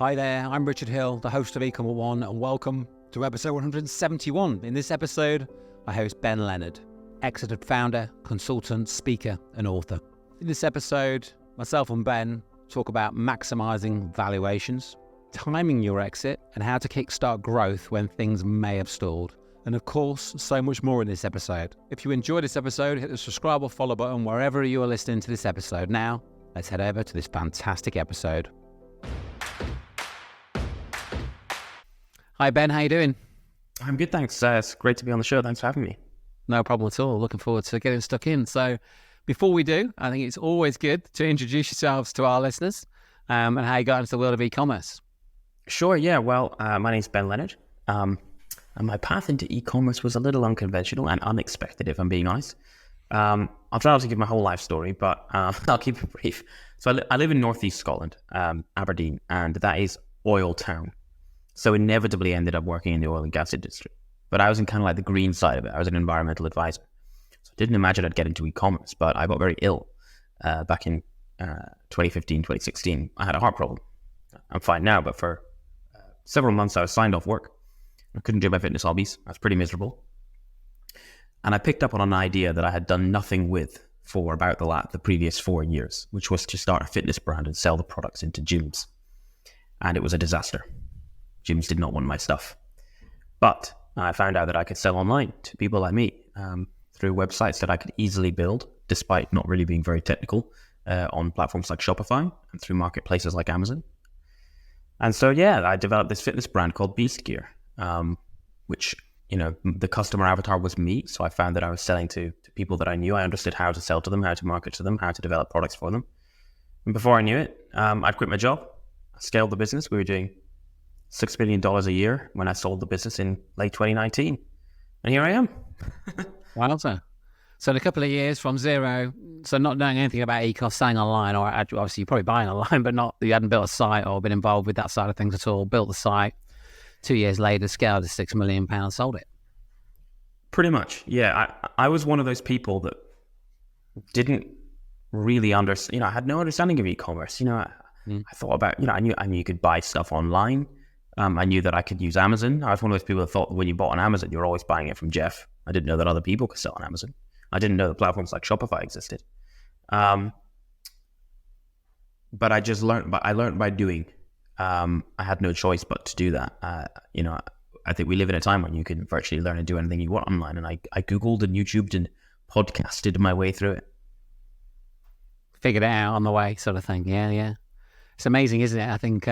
Hi there, I'm Richard Hill, the host of Ecom One, and welcome to episode 171. In this episode, I host Ben Leonard, exited founder, consultant, speaker, and author. In this episode, myself and Ben talk about maximising valuations, timing your exit, and how to kickstart growth when things may have stalled. And of course, so much more in this episode. If you enjoyed this episode, hit the subscribe or follow button wherever you are listening to this episode. Now, let's head over to this fantastic episode. Hi Ben, how you doing? I'm good, thanks. It's great to be on the show. Thanks for having me. No problem at all. Looking forward to getting stuck in. So before we do, I think it's always good to introduce yourselves to our listeners and how you got into the world of e-commerce. Sure, yeah. Well, my name's Ben Leonard. And my path into e-commerce was a little unconventional and unexpected, if I'm being honest. I'll try not to give my whole life story, but I'll keep it brief. So I live in northeast Scotland, Aberdeen, and that is oil town. So inevitably ended up working in the oil and gas industry. But I was in kind of like the green side of it. I was an environmental advisor. So I didn't imagine I'd get into e-commerce, but I got very ill back in 2015, 2016. I had a heart problem. I'm fine now, but for several months I was signed off work. I couldn't do my fitness hobbies. I was pretty miserable. And I picked up on an idea that I had done nothing with for about the previous 4 years, which was to start a fitness brand and sell the products into gyms. And it was a disaster. Gyms did not want my stuff. But I found out that I could sell online to people like me through websites that I could easily build, despite not really being very technical, on platforms like Shopify and through marketplaces like Amazon. And so, yeah, I developed this fitness brand called Beast Gear, which, you know, the customer avatar was me. So I found that I was selling to people that I knew. I understood how to sell to them, how to market to them, how to develop products for them. And before I knew it, I'd quit my job. I scaled the business. We were doing $6 million a year when I sold the business in late 2019. And here I am. Wow, so in a couple of years from zero, so not knowing anything about e-commerce, selling online, or obviously you're probably buying online, but you hadn't built a site or been involved with that side of things at all, built the site, 2 years later, scaled to £6 million, sold it. Pretty much, yeah. I was one of those people that didn't really understand, I had no understanding of e-commerce. I thought about, I knew you could buy stuff online. I knew that I could use Amazon. I was one of those people that thought that when you bought on Amazon, you were always buying it from Jeff. I didn't know that other people could sell on Amazon. I didn't know that platforms like Shopify existed. But I just learned. But I learned by doing. I had no choice but to do that. I think we live in a time when you can virtually learn and do anything you want online. And I Googled and YouTubed and podcasted my way through it. Figured it out on the way, sort of thing. Yeah. It's amazing, isn't it? I think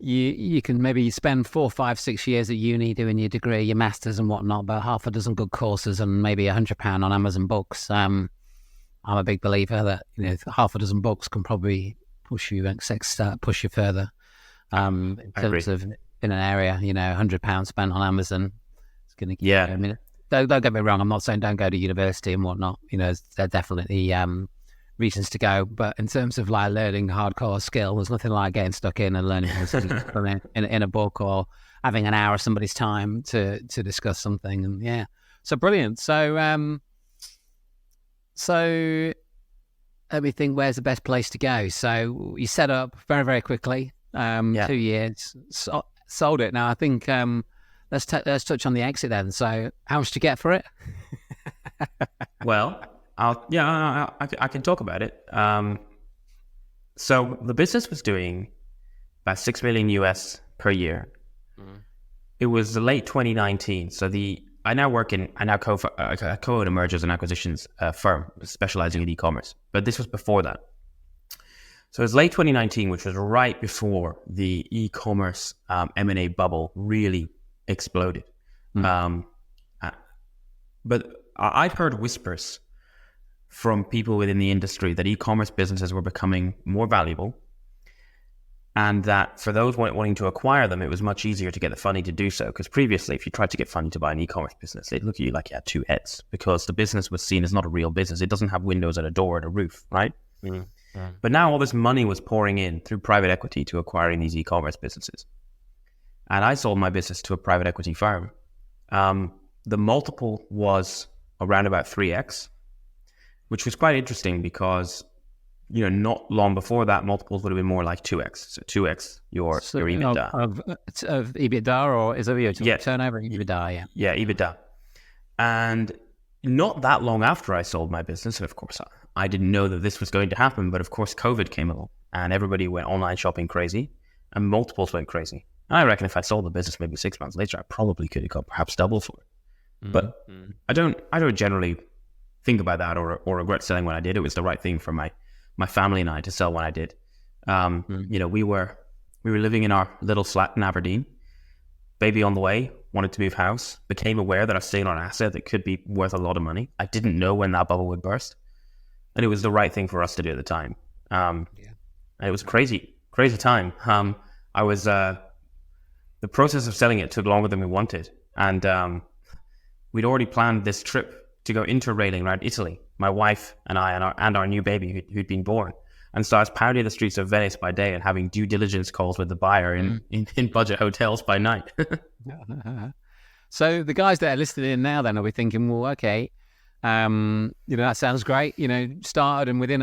you can maybe spend 4, 5, 6 years at uni doing your degree, your masters and whatnot, but half a dozen good courses and maybe £100 on Amazon books. I'm a big believer that half a dozen books can probably push you further. In terms of in an area, £100 spent on Amazon, it's going to give you. I mean, don't get me wrong. I'm not saying don't go to university and whatnot. They're definitely reasons to go, but in terms of like learning hardcore skill, there's nothing like getting stuck in and learning in a book or having an hour of somebody's time to discuss something. And yeah, so brilliant. So let me think, where's the best place to go? So you set up very, very quickly, 2 years, sold it. Now I think let's touch on the exit then. So how much did you get for it? Well, I can talk about it. So the business was doing about $6 million US per year. Mm. It was late 2019. So I now co-own a mergers and acquisitions firm specializing in e-commerce. But this was before that. So it was late 2019, which was right before the e-commerce M&A bubble really exploded. Mm. But I've heard whispers from people within the industry that e-commerce businesses were becoming more valuable, and that for those wanting to acquire them, it was much easier to get the funding to do so. Because previously, if you tried to get funding to buy an e-commerce business, they'd look at you like you had two heads, because the business was seen as not a real business. It doesn't have windows and a door and a roof, right? Mm-hmm. Yeah. But now all this money was pouring in through private equity to acquiring these e-commerce businesses. And I sold my business to a private equity firm. The multiple was around about 3x, which was quite interesting because not long before that, multiples would have been more like 2x. So 2x your EBITDA. Of EBITDA, or is it your turnover? EBITDA, yeah. Yeah, EBITDA. And not that long after I sold my business, and of course, I didn't know that this was going to happen, but of course, COVID came along and everybody went online shopping crazy and multiples went crazy. I reckon if I sold the business maybe 6 months later, I probably could have got perhaps double for it. But I don't generally think about that or regret selling when I did. It was the right thing for my family and I to sell when I did. We were living in our little flat in Aberdeen, baby on the way, wanted to move house, became aware that I was sitting on an asset that could be worth a lot of money. I didn't know when that bubble would burst. And it was the right thing for us to do at the time. And it was crazy time. I was, the process of selling it took longer than we wanted. And we'd already planned this trip to go interrailing around Italy, my wife and I and our new baby who'd been born. And so I was pounding the streets of Venice by day and having due diligence calls with the buyer in budget hotels by night. So the guys that are listening in now then will be thinking, well, okay, that sounds great. Started and within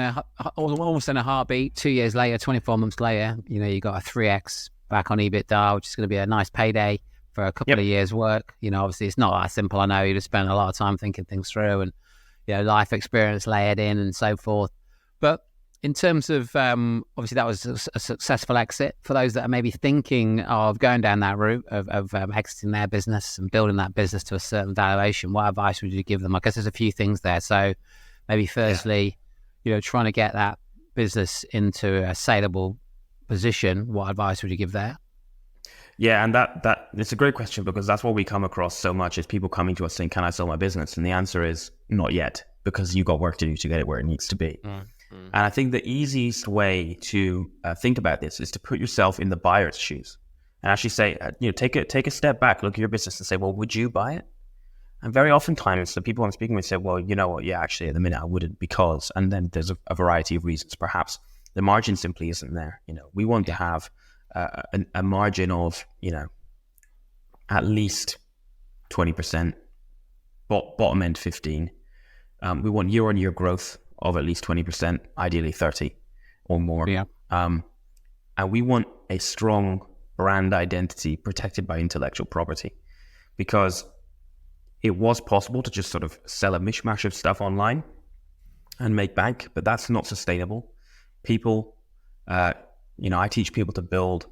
almost in a heartbeat, 2 years later, 24 months later, you got a 3x back on EBITDA, which is going to be a nice payday for a couple of years' work. Obviously it's not that simple. I know you just spend a lot of time thinking things through and, life experience layered in and so forth. But in terms of, obviously that was a successful exit. For those that are maybe thinking of going down that route of exiting their business and building that business to a certain valuation, what advice would you give them? I guess there's a few things there. So maybe firstly, trying to get that business into a saleable position, what advice would you give there? Yeah, and that it's a great question because that's what we come across so much is people coming to us saying, can I sell my business? And the answer is not yet, because you've got work to do to get it where it needs to be. And I think the easiest way to think about this is to put yourself in the buyer's shoes and actually say, take a step back, look at your business and say, well, would you buy it? And very oftentimes the people I'm speaking with say, well, you know what? Yeah, actually at the minute I wouldn't because, and then there's a variety of reasons. Perhaps the margin simply isn't there. We want to have a margin of, at least 20%, bottom end 15. We want year-on-year growth of at least 20%, ideally 30 or more. Yeah. And we want a strong brand identity protected by intellectual property, because it was possible to just sort of sell a mishmash of stuff online and make bank, but that's not sustainable. People, I teach people to build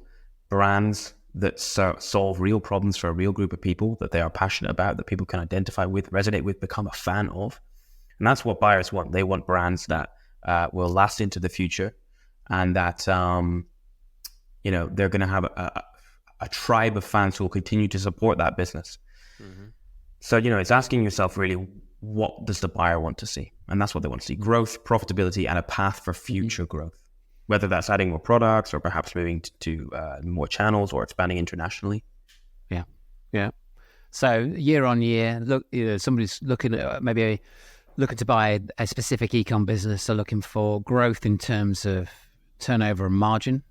brands that solve real problems for a real group of people that they are passionate about, that people can identify with, resonate with, become a fan of. And that's what buyers want. They want brands that will last into the future and that, they're going to have a tribe of fans who will continue to support that business. Mm-hmm. So, it's asking yourself really, what does the buyer want to see? And that's what they want to see: growth, profitability, and a path for future growth. Whether that's adding more products or perhaps moving to more channels or expanding internationally. Yeah. So year on year, look, somebody's looking at looking to buy a specific ecom business. They're looking for growth in terms of turnover and margin,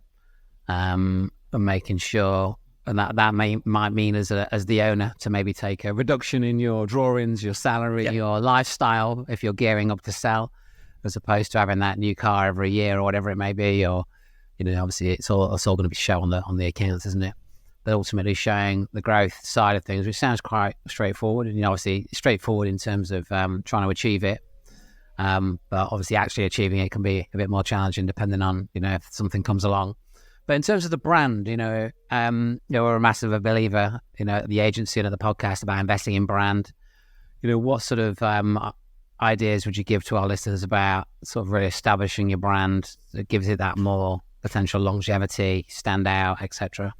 and making sure, and that might mean as the owner to maybe take a reduction in your drawings, your salary, your lifestyle if you're gearing up to sell, as opposed to having that new car every year or whatever it may be. Or obviously it's all going to be shown on the accounts, isn't it? But ultimately showing the growth side of things, which sounds quite straightforward, and obviously straightforward in terms of trying to achieve it. But obviously actually achieving it can be a bit more challenging depending on if something comes along. But in terms of the brand, we're a massive believer, at the agency and at the podcast about investing in brand. What sort of ideas would you give to our listeners about sort of really establishing your brand that gives it that more potential longevity, stand out, etc.?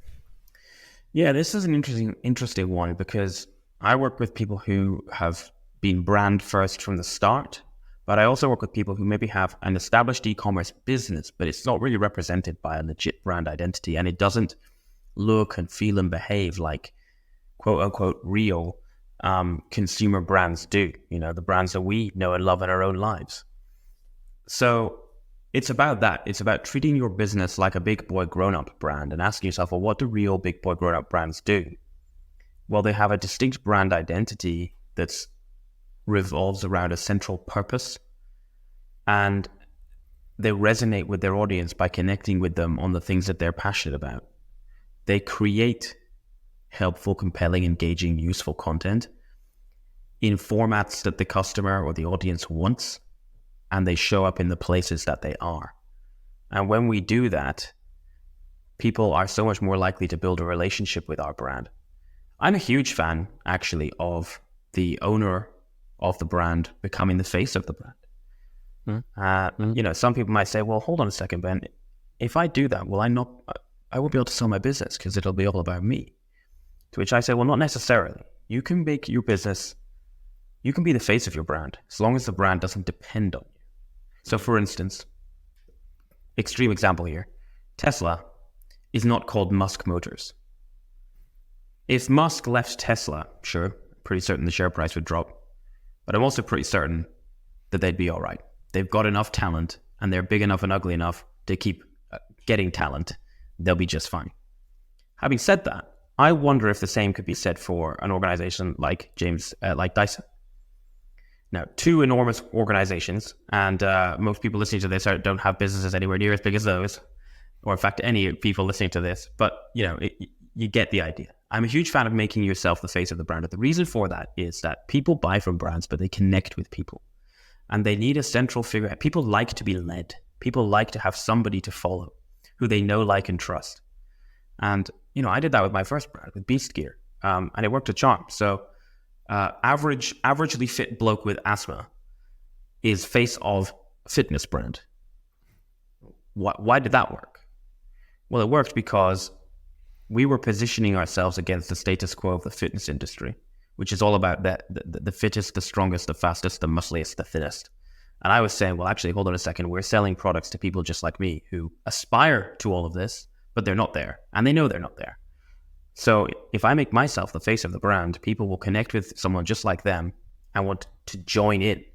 Yeah, this is an interesting one, because I work with people who have been brand first from the start, but I also work with people who maybe have an established e-commerce business, but it's not really represented by a legit brand identity, and it doesn't look and feel and behave like quote unquote real consumer brands do, the brands that we know and love in our own lives. So it's about that. It's about treating your business like a big boy grown-up brand and asking yourself, well, what do real big boy grown-up brands do? Well, they have a distinct brand identity that revolves around a central purpose. And they resonate with their audience by connecting with them on the things that they're passionate about. They create helpful, compelling, engaging, useful content in formats that the customer or the audience wants, and they show up in the places that they are. And when we do that, people are so much more likely to build a relationship with our brand. I'm a huge fan, actually, of the owner of the brand becoming the face of the brand. Some people might say, well, hold on a second, Ben. If I do that, I won't be able to sell my business because it'll be all about me. To which I say, well, not necessarily. You can make your business, you can be the face of your brand as long as the brand doesn't depend on you. So for instance, extreme example here, Tesla is not called Musk Motors. If Musk left Tesla, sure, pretty certain the share price would drop, but I'm also pretty certain that they'd be all right. They've got enough talent and they're big enough and ugly enough to keep getting talent. They'll be just fine. Having said that, I wonder if the same could be said for an organization like Dyson. Now, two enormous organizations, and most people listening to this don't have businesses anywhere near as big as those, or in fact, any people listening to this. But you get the idea. I'm a huge fan of making yourself the face of the brand. And the reason for that is that people buy from brands, but they connect with people, and they need a central figure. People like to be led. People like to have somebody to follow who they know, like, and trust. And I did that with my first brand, with Beast Gear, and it worked a charm. So. Averagely fit bloke with asthma is face of fitness brand. Why did that work? Well, it worked because we were positioning ourselves against the status quo of the fitness industry, which is all about the fittest, the strongest, the fastest, the muscliest, the thinnest. And I was saying, well, actually, hold on a second. We're selling products to people just like me who aspire to all of this, but they're not there, and they know they're not there. So if I make myself the face of the brand, people will connect with someone just like them and want to join in.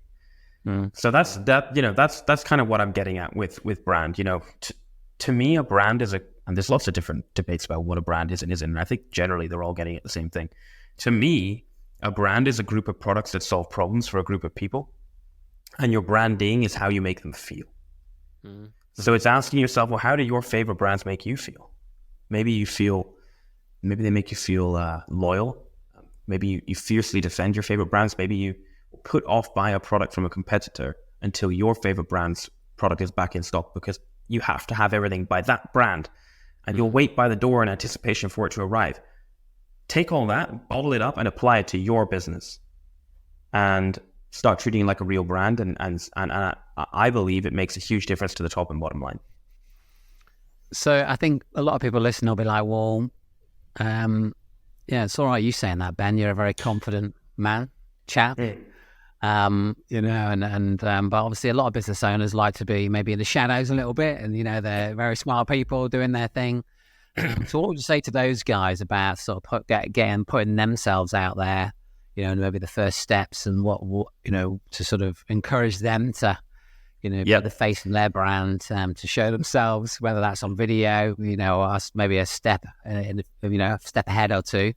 So that's kind of what I'm getting at with brand. To me, a brand is and there's lots of different debates about what a brand is and isn't. And I think generally they're all getting at the same thing. To me, a brand is a group of products that solve problems for a group of people. And your branding is how you make them feel. So it's asking yourself, well, how do your favorite brands make you feel? Maybe they make you feel loyal. Maybe you fiercely defend your favorite brands. Maybe you put off buy a product from a competitor until your favorite brand's product is back in stock because you have to have everything by that brand. And you'll wait by the door in anticipation for it to arrive. Take all that, bottle it up, and apply it to your business. And start treating it like a real brand. And I believe it makes a huge difference to the top and bottom line. So I think a lot of people listening will be like, well, it's all right you saying that, Ben. You're a very confident chap. But obviously a lot of business owners like to be maybe in the shadows a little bit, and they're very smart people doing their thing. So what would you say to those guys about sort of putting themselves out there, and maybe the first steps, and what to sort of encourage them to put the face in their brand, to show themselves, whether that's on video, or maybe a step, a step ahead or two.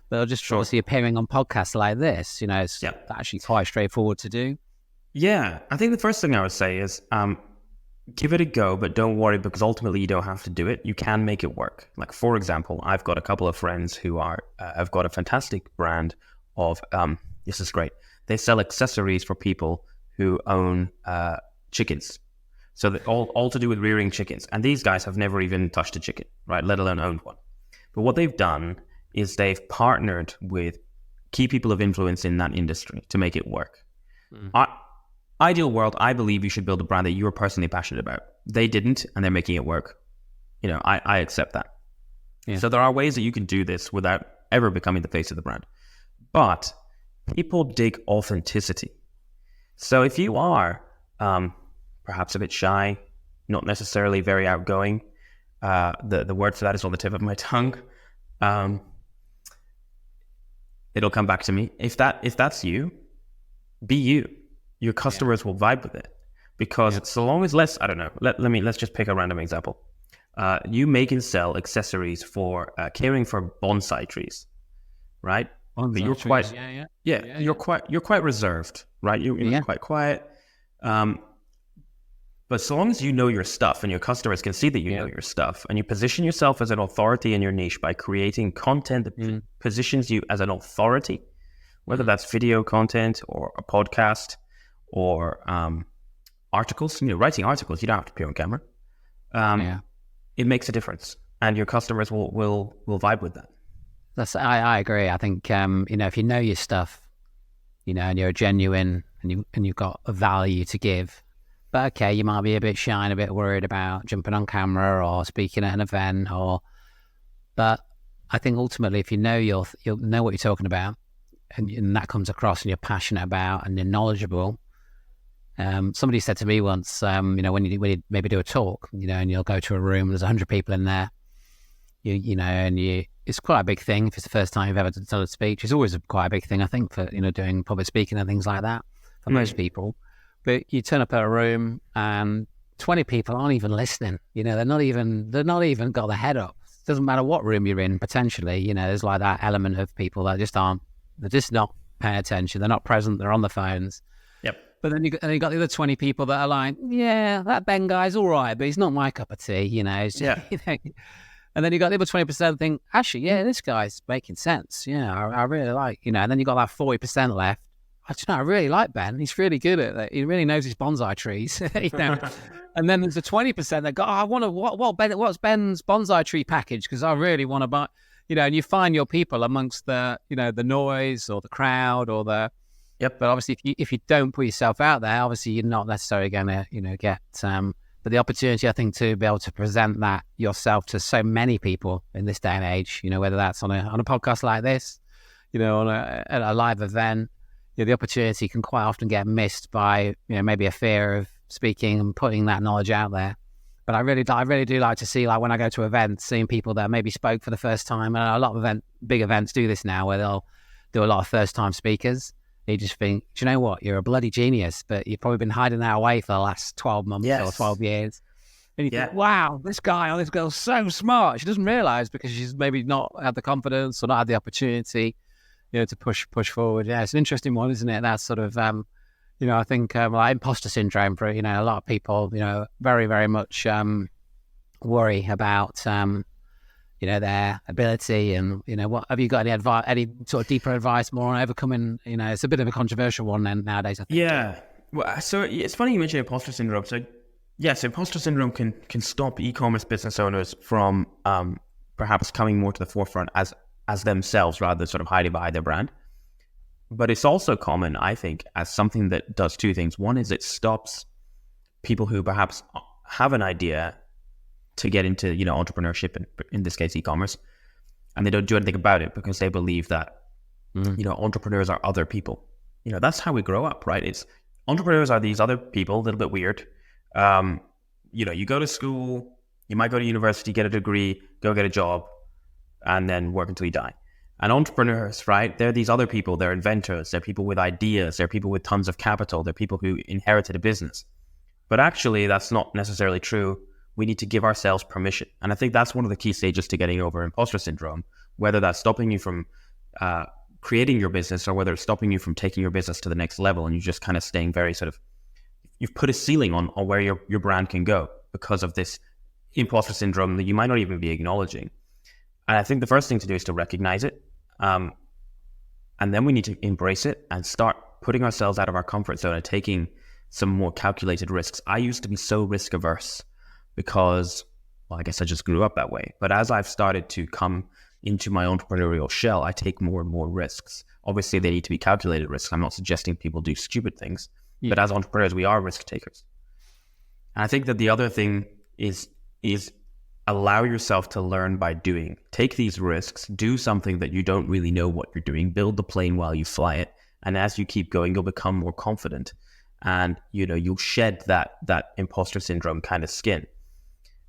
But just obviously appearing on podcasts like this, it's actually quite straightforward to do. Yeah, I think the first thing I would say is give it a go, but don't worry, because ultimately you don't have to do it. You can make it work. Like, for example, I've got a couple of friends who have got a fantastic brand of, this is great. They sell accessories for people who own chickens. So that all to do with rearing chickens. And these guys have never even touched a chicken, right? Let alone owned one. But what they've done is they've partnered with key people of influence in that industry to make it work. Ideal world, I believe you should build a brand that you are personally passionate about. They didn't, and they're making it work. I accept that. Yeah. So there are ways that you can do this without ever becoming the face of the brand. But people dig authenticity. So if you are perhaps a bit shy, not necessarily very outgoing, the word for that is on the tip of my tongue. It'll come back to me. If that's you, be you. Your customers will vibe with it, because so long as let's just pick a random example. You make and sell accessories for caring for bonsai trees, right? But you're quite you're quite reserved, right? You're quite quiet. But But so long as you know your stuff and your customers can see that you know your stuff, and you position yourself as an authority in your niche by creating content that positions you as an authority, whether that's video content or a podcast or articles, writing articles, you don't have to appear on camera. It makes a difference, and your customers will vibe with that. I agree. I think, if you know your stuff, and you're genuine and you've got a value to give, but okay, you might be a bit shy and a bit worried about jumping on camera or speaking at an event, but I think ultimately, if you know you'll know what you're talking about, and that comes across, and you're passionate about, and you're knowledgeable. Somebody said to me once, when you maybe do a talk, and you'll go to a room, there's 100 people in there, it's quite a big thing if it's the first time you've ever done a speech. It's always quite a big thing, I think, for doing public speaking and things like that for most people. But you turn up at a room and 20 people aren't even listening. They're not even got their head up. It doesn't matter what room you're in. Potentially, there's like that element of people that just aren't. They're just not paying attention. They're not present. They're on the phones. Yep. But then you got the other 20 people that are like, yeah, that Ben guy's all right, but he's not my cup of tea. And then you got the other 20% think, actually, yeah, this guy's making sense. Yeah, I really like, and then you got that 40% left. I really like Ben. He's really good at it. He really knows his bonsai trees. And then there's the 20% that go, I want to, what's Ben's bonsai tree package? Because I really want to buy, and you find your people amongst the, the noise or the crowd or the, Yep. But obviously, if you don't put yourself out there, obviously you're not necessarily going to, get. But the opportunity, I think, to be able to present that yourself to so many people in this day and age, whether that's on a podcast like this, on a live event, the opportunity can quite often get missed by, maybe a fear of speaking and putting that knowledge out there. But I really do like to see, like when I go to events, seeing people that maybe spoke for the first time, and a lot of big events do this now, where they'll do a lot of first time speakers. You just think, do you know what? You're a bloody genius, but you've probably been hiding that away for the last 12 months or 12 years. And you think, wow, this guy or this girl's so smart. She doesn't realise because she's maybe not had the confidence or not had the opportunity, to push forward. Yeah, it's an interesting one, isn't it? That's sort of, I think like imposter syndrome for, a lot of people, very, very much worry about, their ability and, what have you got any sort of deeper advice more on overcoming, it's a bit of a controversial one then nowadays, I think. Yeah. Well, so it's funny you mentioned imposter syndrome. So yes, imposter syndrome can stop e-commerce business owners from perhaps coming more to the forefront as themselves rather than sort of hiding behind their brand. But it's also common, I think, as something that does two things. One is it stops people who perhaps have an idea to get into, entrepreneurship, and in this case, e-commerce, and they don't do anything about it because they believe that, entrepreneurs are other people. That's how we grow up, right? It's entrepreneurs are these other people, a little bit weird. You go to school, you might go to university, get a degree, go get a job, and then work until you die. And entrepreneurs, right? They're these other people. They're inventors. They're people with ideas. They're people with tons of capital. They're people who inherited a business. But actually, that's not necessarily true. We need to give ourselves permission. And I think that's one of the key stages to getting over imposter syndrome, whether that's stopping you from creating your business or whether it's stopping you from taking your business to the next level and you're just kind of staying very sort of, you've put a ceiling on where your brand can go because of this imposter syndrome that you might not even be acknowledging. And I think the first thing to do is to recognize it. And then we need to embrace it and start putting ourselves out of our comfort zone and taking some more calculated risks. I used to be so risk averse because, well, I guess I just grew up that way. But as I've started to come into my entrepreneurial shell, I take more and more risks. Obviously, they need to be calculated risks. I'm not suggesting people do stupid things, but as entrepreneurs, we are risk takers. And I think that the other thing is allow yourself to learn by doing. Take these risks, do something that you don't really know what you're doing, build the plane while you fly it. And as you keep going, you'll become more confident and, you'll shed that imposter syndrome kind of skin.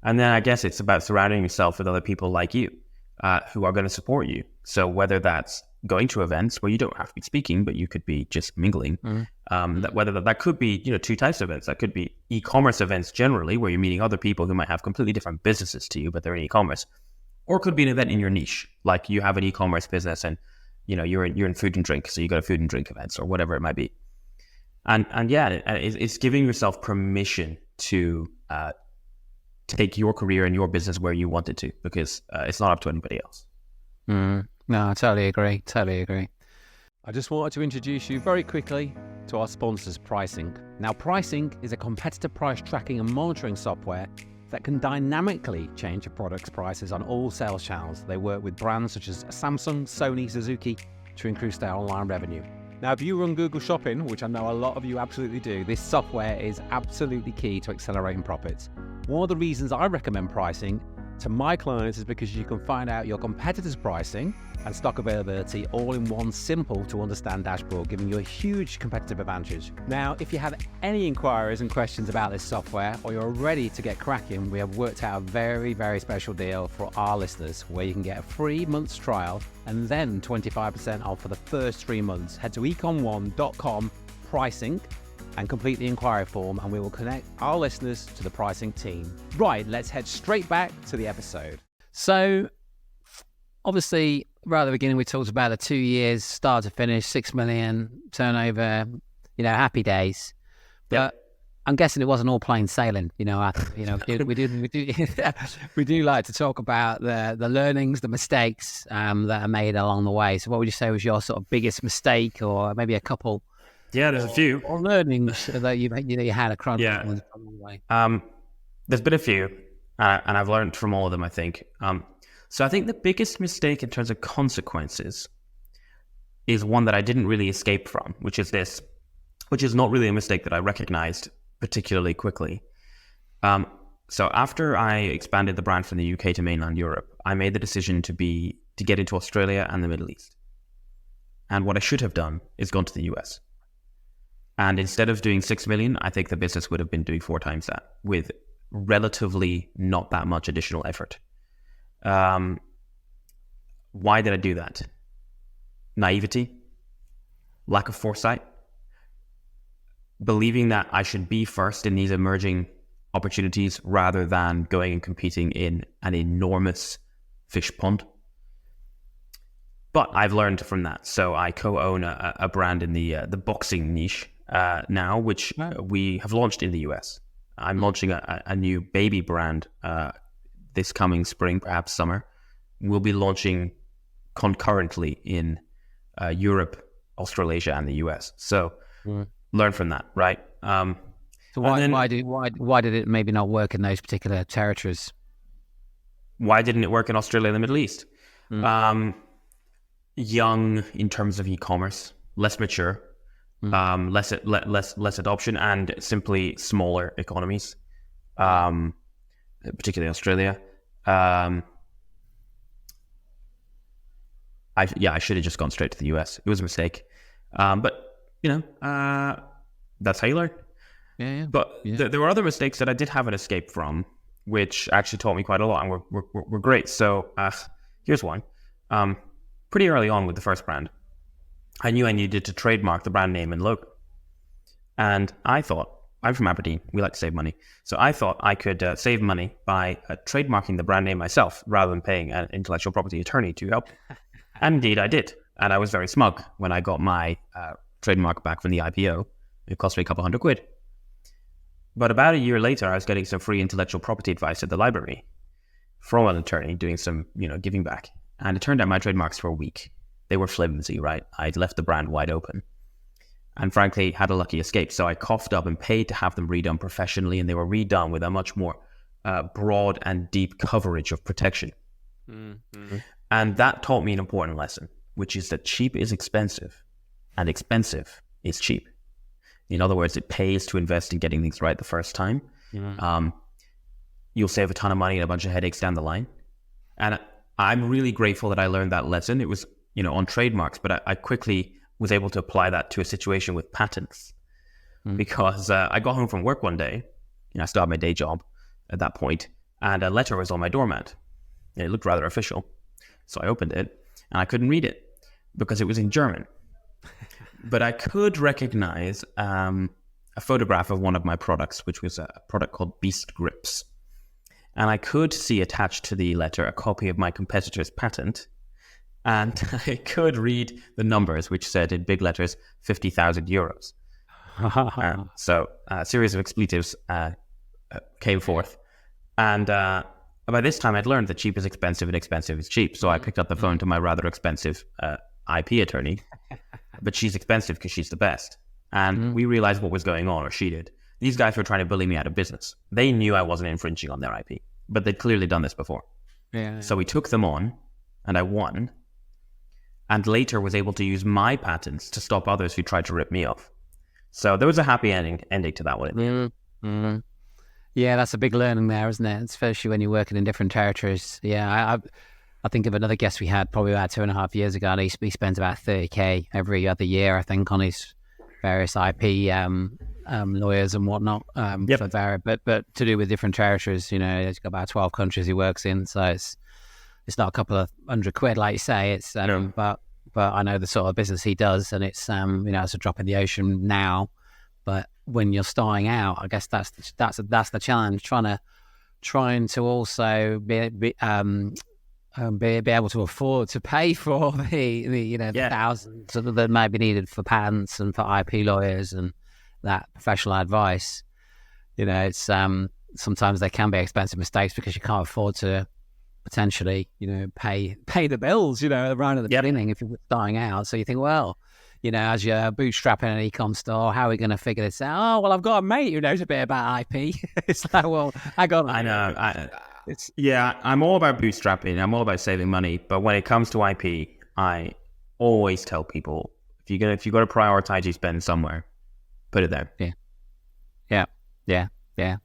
And then I guess it's about surrounding yourself with other people like you who are going to support you. So whether that's going to events where you don't have to be speaking, but you could be just mingling, that could be, two types of events. That could be e-commerce events generally, where you're meeting other people who might have completely different businesses to you, but they're in e-commerce. Or it could be an event in your niche, like you have an e-commerce business and, you're in food and drink, so you go to food and drink events or whatever it might be. And yeah, it's giving yourself permission to take your career and your business where you want it to, because it's not up to anybody else. No, I totally agree. I just wanted to introduce you very quickly to our sponsors, Pricing. Now, Pricing is a competitive price tracking and monitoring software that can dynamically change a product's prices on all sales channels. They work with brands such as Samsung, Sony, Suzuki to increase their online revenue. Now, if you run Google Shopping, which I know a lot of you absolutely do, this software is absolutely key to accelerating profits. One of the reasons I recommend Pricing to my clients is because you can find out your competitors' pricing and stock availability all in one simple to understand dashboard, giving you a huge competitive advantage. Now, if you have any inquiries and questions about this software, or you're ready to get cracking, we have worked out a very, very special deal for our listeners where you can get a free month's trial and then 25% off for the first 3 months. Head to ecom1.com pricing and complete the inquiry form, and we will connect our listeners to the Pricing team. Right, let's head straight back to the episode. So, obviously, right at the beginning, we talked about the 2 years, start to finish, 6 million turnover, happy days. But Yep. I'm guessing it wasn't all plain sailing. We do like to talk about the learnings, the mistakes that are made along the way. So, what would you say was your sort of biggest mistake, or maybe a couple? Yeah, there's a few. Or learnings that you had across along the way. There's been a few, and I've learned from all of them, I think. So I think the biggest mistake in terms of consequences is one that I didn't really escape from, which is this, which is not really a mistake that I recognized particularly quickly. So after I expanded the brand from the UK to mainland Europe, I made the decision to get into Australia and the Middle East. And what I should have done is gone to the US. And instead of doing 6 million, I think the business would have been doing 4 times that with relatively not that much additional effort. Why did I do that? Naivety, lack of foresight, believing that I should be first in these emerging opportunities rather than going and competing in an enormous fish pond. But I've learned from that. So I co-own a brand in the boxing niche now, which we have launched in the US. I'm launching a new baby brand this coming spring, perhaps summer. We'll be launching concurrently in Europe, Australasia, and the US. So learn from that, right? So why did it maybe not work in those particular territories? Why didn't it work in Australia and the Middle East? Young in terms of e-commerce, less mature, less adoption, and simply smaller economies, particularly Australia. I should have just gone straight to the US. It was a mistake, but that's how you learn. But there were other mistakes that I did have an escape from, which actually taught me quite a lot, and were great. So here's one. Pretty early on with the first brand, I knew I needed to trademark the brand name and logo. And I thought, I'm from Aberdeen, we like to save money. So I thought I could save money by trademarking the brand name myself rather than paying an intellectual property attorney to help. And indeed I did. And I was very smug when I got my trademark back from the IPO. It cost me a couple £100. But about a year later, I was getting some free intellectual property advice at the library from an attorney doing some, giving back. And it turned out my trademarks were weak. They were flimsy, right? I'd left the brand wide open. And frankly, had a lucky escape. So I coughed up and paid to have them redone professionally, and they were redone with a much more broad and deep coverage of protection. Mm-hmm. And that taught me an important lesson, which is that cheap is expensive and expensive is cheap. In other words, it pays to invest in getting things right the first time. Mm-hmm. You'll save a ton of money and a bunch of headaches down the line. And I'm really grateful that I learned that lesson. It was, on trademarks, but I quickly was able to apply that to a situation with patents because I got home from work one day, I still had my day job at that point, and a letter was on my doormat. It looked rather official. So I opened it and I couldn't read it because it was in German. But I could recognize a photograph of one of my products, which was a product called Beast Grips. And I could see attached to the letter a copy of my competitor's patent. And I could read the numbers, which said in big letters, 50,000 euros. So a series of expletives came forth. And by this time, I'd learned that cheap is expensive and expensive is cheap. So I picked up the phone to my rather expensive IP attorney, but she's expensive because she's the best. And we realized what was going on, or she did. These guys were trying to bully me out of business. They knew I wasn't infringing on their IP, but they'd clearly done this before. Yeah. So we took them on, and I won, and later was able to use my patents to stop others who tried to rip me off. So there was a happy ending to that one. Yeah, that's a big learning there, isn't it? Especially when you're working in different territories. Yeah, I think of another guest we had probably about 2.5 years ago, and he spends about 30k every other year, I think, on his various IP lawyers and whatnot. For but to do with different territories, he's got about 12 countries he works in, so it's not a couple of £100, like you say. It's but I know the sort of business he does, and it's it's a drop in the ocean now. But when you're starting out, I guess that's the challenge, trying to also be able to afford to pay for the thousands that might be needed for patents and for IP lawyers and that professional advice. It's sometimes they can be expensive mistakes because you can't afford to potentially pay the bills right at the beginning if you're starting out. So you think, well, as you're bootstrapping an e-com store, how are we going to figure this out? Oh, well, I've got a mate who knows a bit about IP. It's like, well, I know. I'm all about bootstrapping. I'm all about saving money. But when it comes to IP, I always tell people, if you're going to prioritize your spend somewhere, put it there. Yeah. No,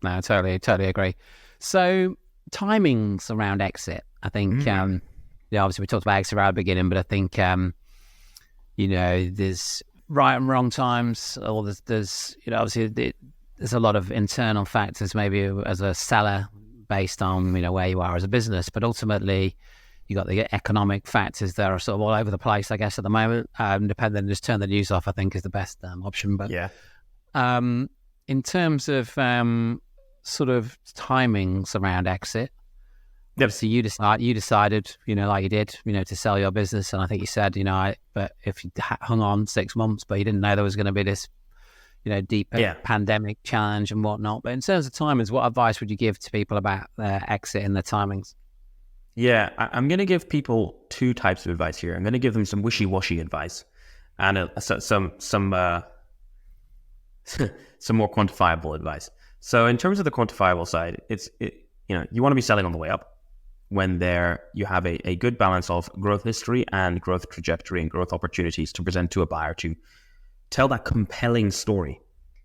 I totally agree. So timings around exit, I think, obviously we talked about exit right at the beginning, but I think, there's right and wrong times, or there's obviously there's a lot of internal factors maybe as a seller based on, where you are as a business, but ultimately you got the economic factors that are sort of all over the place, I guess, at the moment. Depending, just turn the news off, I think is the best option. But in terms of sort of timings around exit, obviously you decided, like you did, to sell your business. And I think you said, but if you hung on 6 months, but you didn't know there was going to be this, deep pandemic challenge and whatnot. But in terms of timings, what advice would you give to people about their exit and their timings? Yeah, I'm going to give people two types of advice here. I'm going to give them some wishy-washy advice and some more quantifiable advice. So in terms of the quantifiable side, you want to be selling on the way up when you have a good balance of growth history and growth trajectory and growth opportunities to present to a buyer to tell that compelling story.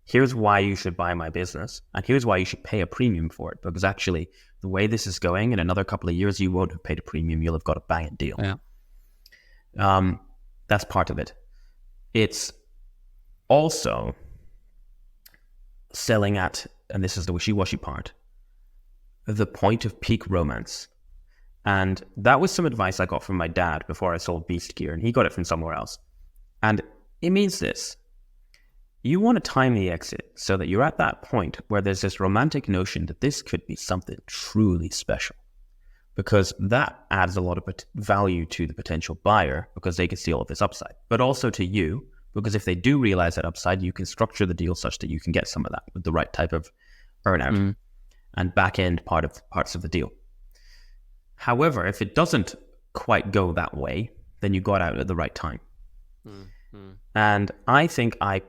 Here's why you should buy my business, and here's why you should pay a premium for it, because actually the way this is going, in another couple of years, you won't have paid a premium. You'll have got a banging deal. Yeah. That's part of it. It's also selling at, and this is the wishy-washy part, the point of peak romance. And that was some advice I got from my dad before I sold Beast Gear, and he got it from somewhere else. And it means this. You want to time the exit so that you're at that point where there's this romantic notion that this could be something truly special, because that adds a lot of value to the potential buyer because they can see all of this upside, but also to you, because if they do realize that upside, you can structure the deal such that you can get some of that with the right type of earnout and back end parts of the deal. However, if it doesn't quite go that way, then you got out at the right time. And I think I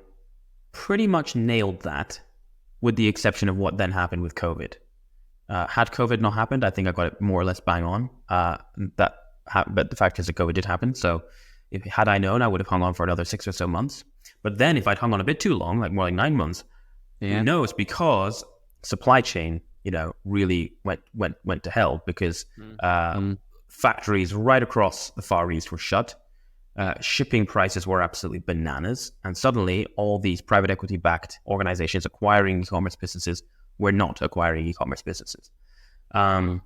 pretty much nailed that, with the exception of what then happened with COVID. Had COVID not happened, I think I got it more or less bang on. But the fact is that COVID did happen. So had I known, I would have hung on for another 6 or so months. But then if I'd hung on a bit too long, like more like 9 months, who knows? Because supply chain, really went to hell because factories right across the Far East were shut. Shipping prices were absolutely bananas. And suddenly all these private equity backed organizations acquiring e-commerce businesses were not acquiring e-commerce businesses. And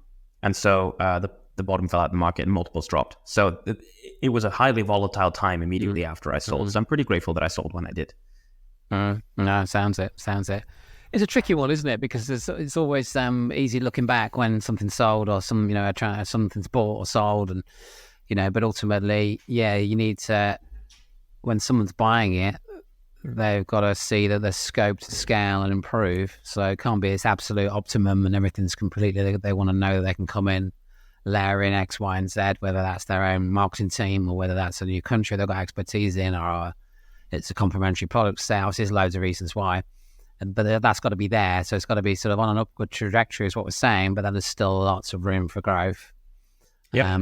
so the bottom fell out of the market and multiples dropped. So it was a highly volatile time immediately after I sold. So I'm pretty grateful that I sold when I did. No, sounds it. It's a tricky one, isn't it? Because it's always easy looking back when something's sold or something's bought or sold, and but ultimately, you need to, when someone's buying it, they've got to see that there's scope to scale and improve. So it can't be its absolute optimum and everything's completely. They want to know that they can come in, layer in X, Y, and Z, whether that's their own marketing team or whether that's a new country they've got expertise in, or it's a complementary product sales. There's loads of reasons why. But that's got to be there. So it's got to be sort of on an upward trajectory is what we're saying, but then there's still lots of room for growth. Yeah.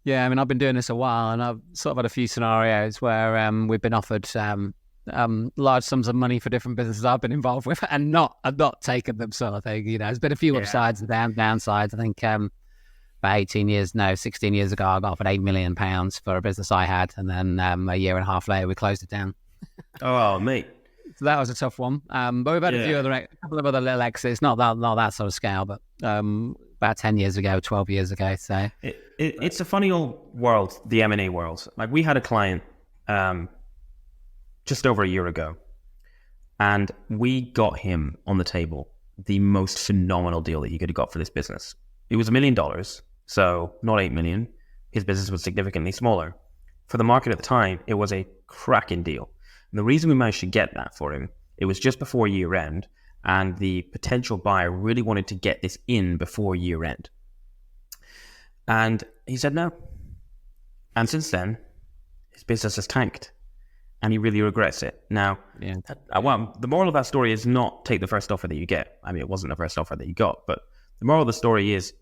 Yeah, I mean, I've been doing this a while, and I've sort of had a few scenarios where we've been offered large sums of money for different businesses I've been involved with, and not taken them, sort of thing. There's been a few upsides and downsides. I think about 16 years ago, I got offered £8 million for a business I had, and then a year and a half later, we closed it down. Oh, mate. So that was a tough one. But we've had a couple of other little exits, not that sort of scale, but about 10 years ago, 12 years ago. So it's a funny old world, the M&A world. Like, we had a client just over a year ago, and we got him on the table the most phenomenal deal that he could have got for this business. It was $1 million, so not 8 million. His business was significantly smaller. For the market at the time, it was a cracking deal. And the reason we managed to get that for him, it was just before year end, and the potential buyer really wanted to get this in before year end. And he said no. And since then, his business has tanked, and he really regrets it. Now, the moral of that story is not take the first offer that you get. I mean, it wasn't the first offer that you got, but the moral of the story is,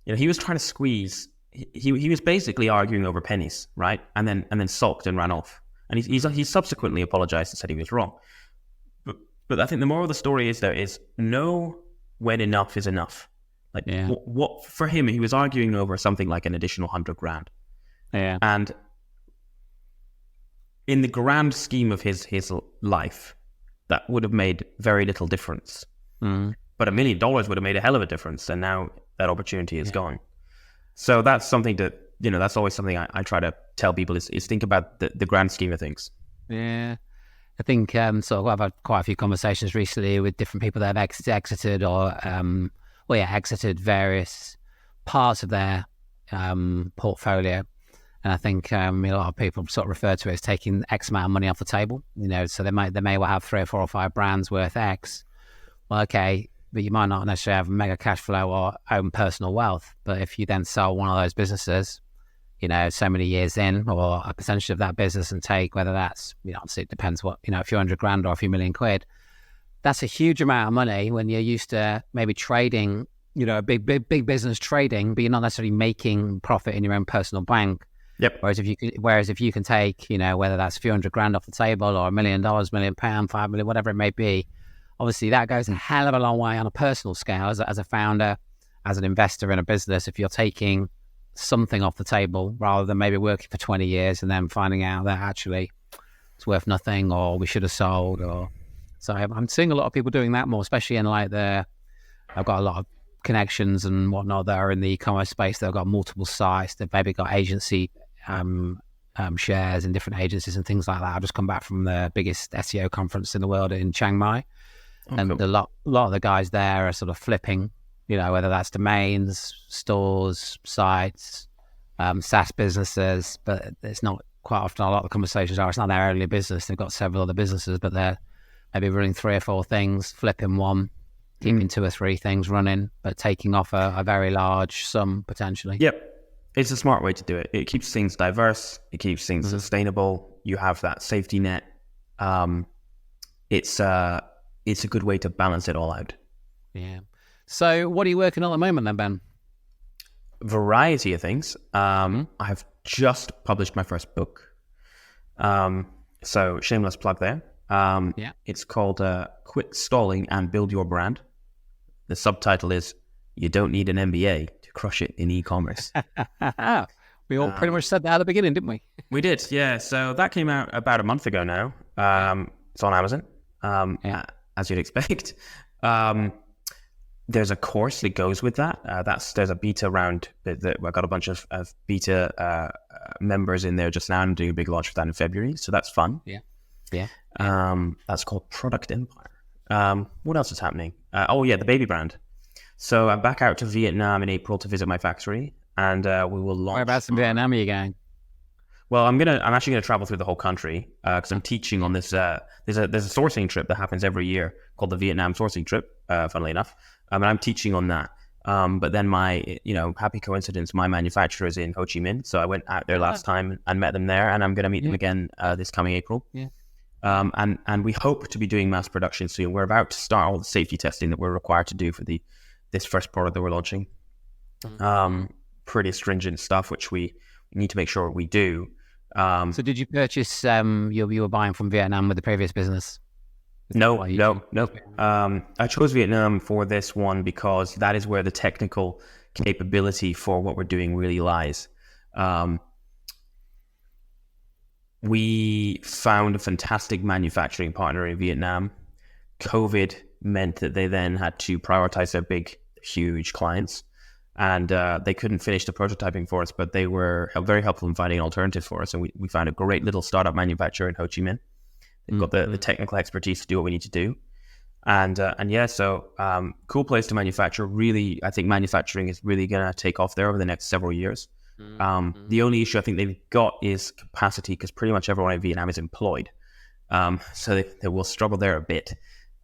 he was trying to squeeze. He was basically arguing over pennies, right? And then sulked and ran off. And he subsequently apologized and said he was wrong. But I think the moral of the story is know when enough is enough. Like, what for him, he was arguing over something like an additional $100,000. Yeah. And in the grand scheme of his life, that would have made very little difference. Mm. But $1 million would have made a hell of a difference. And now that opportunity is gone. So that's something that, that's always something I try to tell people is think about the grand scheme of things. Yeah. I think I've had quite a few conversations recently with different people that have exited or exited various parts of their portfolio. And I think a lot of people sort of refer to it as taking X amount of money off the table. So they may well have 3 or 4 or 5 brands worth X. Well, okay, but you might not necessarily have mega cash flow or own personal wealth. But if you then sell one of those businesses, so many years in, or a percentage of that business, and take, whether that's, obviously it depends what, a few $100,000 or a few million quid, that's a huge amount of money when you're used to maybe trading, a big business trading, but you're not necessarily making profit in your own personal bank. Yep. Whereas if you can take, whether that's a few $100,000 off the table or $1 million, £1 million, £5 million, whatever it may be, obviously that goes a hell of a long way on a personal scale as a founder, as an investor in a business. If you're taking something off the table rather than maybe working for 20 years and then finding out that actually it's worth nothing, or we should have sold, so I'm seeing a lot of people doing that more, especially in I've got a lot of connections and whatnot that are in the e-commerce space. They've got multiple sites. They've maybe got agency shares in different agencies and things like that. I've just come back from the biggest SEO conference in the world in Chiang Mai, and cool. a lot of the guys there are sort of flipping, whether that's domains, stores, sites, SaaS businesses, but it's not quite often. A lot of the conversations it's not their only business. They've got several other businesses, but they're maybe running 3 or 4 things, flipping one, keeping 2 or 3 things running, but taking off a very large sum potentially. Yep. It's a smart way to do it. It keeps things diverse. It keeps things sustainable. You have that safety net. It's a good way to balance it all out. Yeah. So what are you working on at the moment then, Ben? Variety of things. I've just published my first book. So shameless plug there. It's called Quit Stalling and Build Your Brand. The subtitle is You Don't Need an MBA to Crush It in E-commerce. We all pretty much said that at the beginning, didn't we? We did, yeah. So that came out about a month ago now. It's on Amazon, as you'd expect. There's a course that goes with that. There's a beta round. I've got a bunch of beta members in there just now. I'm doing a big launch for that in February. So that's fun. Yeah. That's called Product Empire. What else is happening? The baby brand. So I'm back out to Vietnam in April to visit my factory, and we will launch. Whereabouts in Vietnam are you going? Well, I'm actually gonna travel through the whole country because I'm teaching on this. There's a sourcing trip that happens every year called the Vietnam sourcing trip. Funnily enough, and I'm teaching on that. But then happy coincidence, my manufacturer is in Ho Chi Minh, so I went out there last time and met them there, and I'm gonna meet them again this coming April. Yeah. And we hope to be doing mass production soon. We're about to start all the safety testing that we're required to do for this first product that we're launching. Pretty stringent stuff, which we need to make sure we do. So did you purchase, you were buying from Vietnam with the previous business? No. I chose Vietnam for this one because that is where the technical capability for what we're doing really lies. We found a fantastic manufacturing partner in Vietnam. COVID meant that they then had to prioritize their big, huge clients. And they couldn't finish the prototyping for us, but they were very helpful in finding an alternative for us. And we found a great little startup manufacturer in Ho Chi Minh. They've got the technical expertise to do what we need to do. So cool place to manufacture. Really, I think manufacturing is really going to take off there over the next several years. The only issue I think they've got is capacity, because pretty much everyone in Vietnam is employed. So they will struggle there a bit.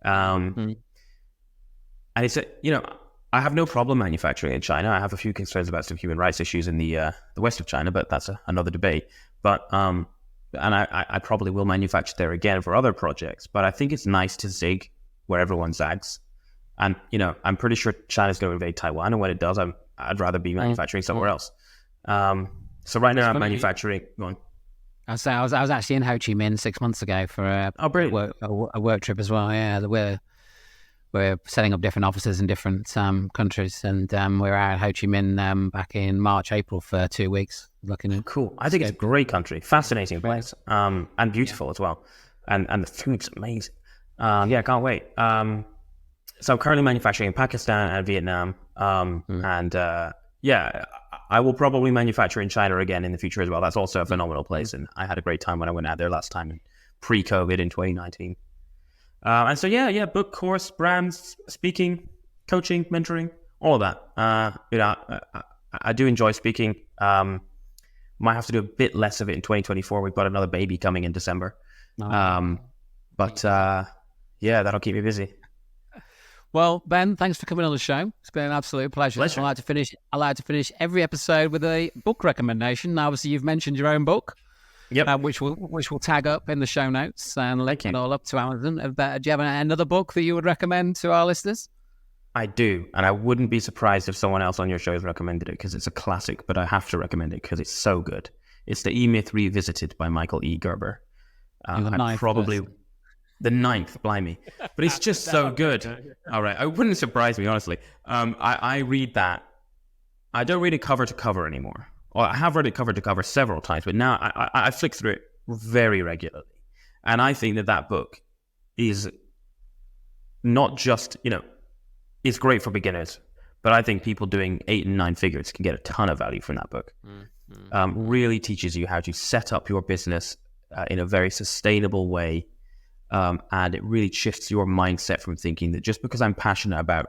And it's, I have no problem manufacturing in China. I have a few concerns about some human rights issues in the west of China, but that's another debate. But I probably will manufacture there again for other projects. But I think it's nice to zig where everyone zags. And I'm pretty sure China's going to invade Taiwan, and when it does, I'd rather be manufacturing somewhere else. So right now I'm manufacturing. Go on. I was actually in Ho Chi Minh 6 months ago for a work trip as well. Yeah, we're setting up different offices in different countries, and we're out at Ho Chi Minh back in March, April for 2 weeks. Cool. I think it's a great country, fascinating place, and beautiful as well, and the food's amazing. I can't wait. So I'm currently manufacturing in Pakistan and Vietnam, I will probably manufacture in China again in the future as well. That's also a phenomenal place, and I had a great time when I went out there last time, pre-COVID in 2019. Book, course, brands, speaking, coaching, mentoring, all of that. I do enjoy speaking. Might have to do a bit less of it in 2024. We've got another baby coming in December. That'll keep me busy. Well, Ben, thanks for coming on the show. It's been an absolute pleasure. I like to finish every episode with a book recommendation. Now, obviously, you've mentioned your own book. Yep. Which we'll tag up in the show notes and link it all up to Amazon. Do you have another book that you would recommend to our listeners? I do, and I wouldn't be surprised if someone else on your show has recommended it, because it's a classic, but I have to recommend it because it's so good. It's The E-Myth Revisited by Michael E. Gerber. The ninth, blimey. But it's just so good. All right, it wouldn't surprise me, honestly. I read that. I don't read it cover to cover anymore. Well, I have read it cover to cover several times, but now I flick through it very regularly. And I think that book is not just, it's great for beginners, but I think people doing 8 and 9 figures can get a ton of value from that book. Really teaches you how to set up your business in a very sustainable way. And it really shifts your mindset from thinking that just because I'm passionate about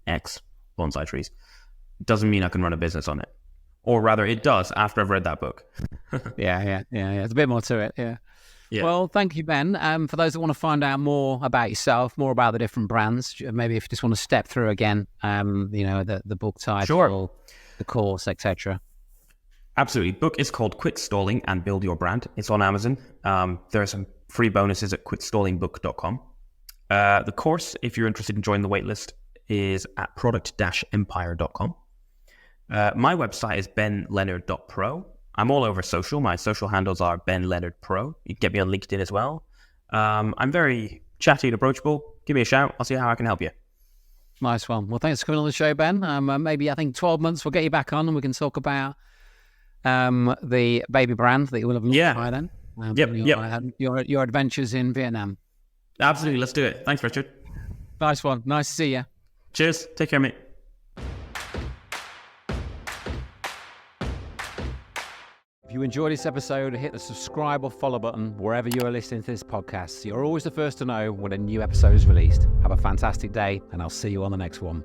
X bonsai trees doesn't mean I can run a business on it. Or rather, it does after I've read that book. Yeah. There's a bit more to it, yeah. Well, thank you, Ben. For those that want to find out more about yourself, more about the different brands, maybe if you just want to step through again, the book title, sure, the course, etc. Absolutely. Book is called Quit Stalling and Build Your Brand. It's on Amazon. There are some free bonuses at quitstallingbook.com. The course, if you're interested in joining the waitlist, is at product-empire.com. My website is benleonard.pro. I'm all over social. My social handles are Ben Leonard Pro. You can get me on LinkedIn as well. I'm very chatty and approachable. Give me a shout. I'll see how I can help you. Nice one. Well, thanks for coming on the show, Ben. Maybe I think 12 months we'll get you back on and we can talk about the baby brand that you will have launched by then. Your adventures in Vietnam. Absolutely. Let's do it. Thanks, Richard. Nice one. Nice to see you. Cheers. Take care, mate. If you enjoyed this episode, hit the subscribe or follow button wherever you are listening to this podcast. You're always the first to know when a new episode is released. Have a fantastic day, and I'll see you on the next one.